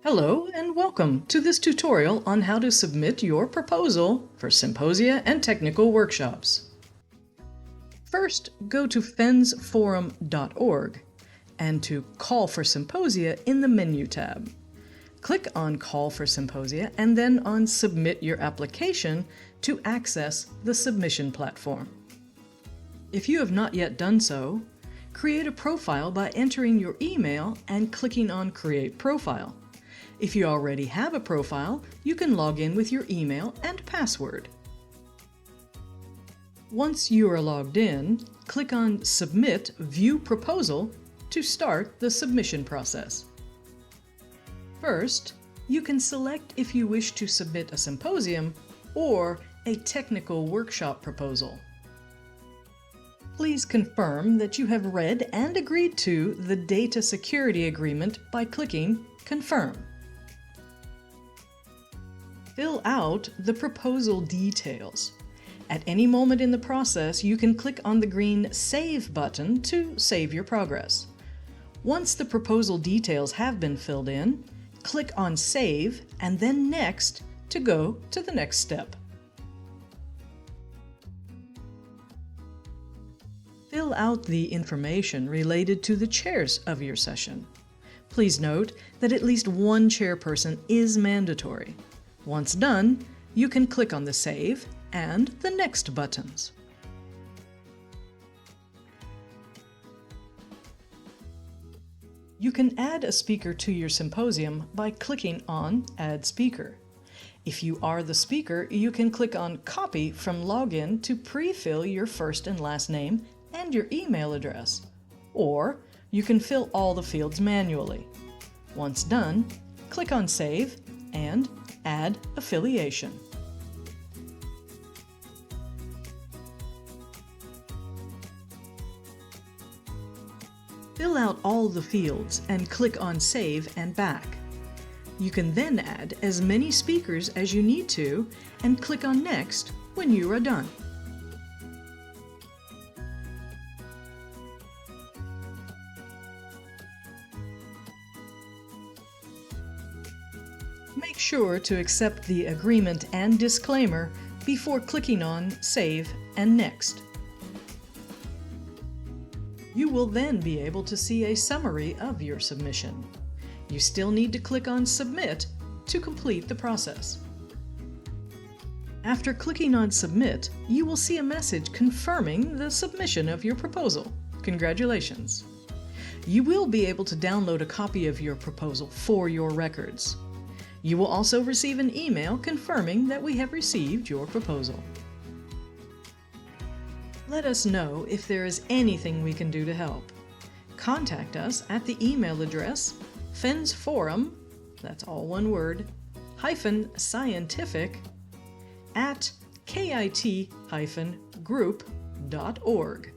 Hello and welcome to this tutorial on how to submit your proposal for symposia and technical workshops. First, go to fensforum.org and to Call for Symposia in the Menu tab. Click on Call for Symposia and then on Submit Your Application to access the submission platform. If you have not yet done so, create a profile by entering your email and clicking on Create Profile. If you already have a profile, you can log in with your email and password. Once you are logged in, click on Submit View Proposal to start the submission process. First, you can select if you wish to submit a symposium or a technical workshop proposal. Please confirm that you have read and agreed to the Data Security Agreement by clicking Confirm. Fill out the proposal details. At any moment in the process, you can click on the green Save button to save your progress. Once the proposal details have been filled in, click on Save and then Next to go to the next step. Fill out the information related to the chairs of your session. Please note that at least one chairperson is mandatory. Once done, you can click on the Save and the Next buttons. You can add a speaker to your symposium by clicking on Add Speaker. If you are the speaker, you can click on Copy from Login to pre-fill your first and last name and your email address, or you can fill all the fields manually. Once done, click on Save and Add Affiliation. Fill out all the fields and click on Save and Back. You can then add as many speakers as you need to and click on Next when you are done. Make sure to accept the agreement and disclaimer before clicking on Save and Next. You will then be able to see a summary of your submission. You still need to click on Submit to complete the process. After clicking on Submit, you will see a message confirming the submission of your proposal. Congratulations! You will be able to download a copy of your proposal for your records. You will also receive an email confirming that we have received your proposal. Let us know if there is anything we can do to help. Contact us at the email address FENS Forum, that's all one word, _scientific @ kit-group.org.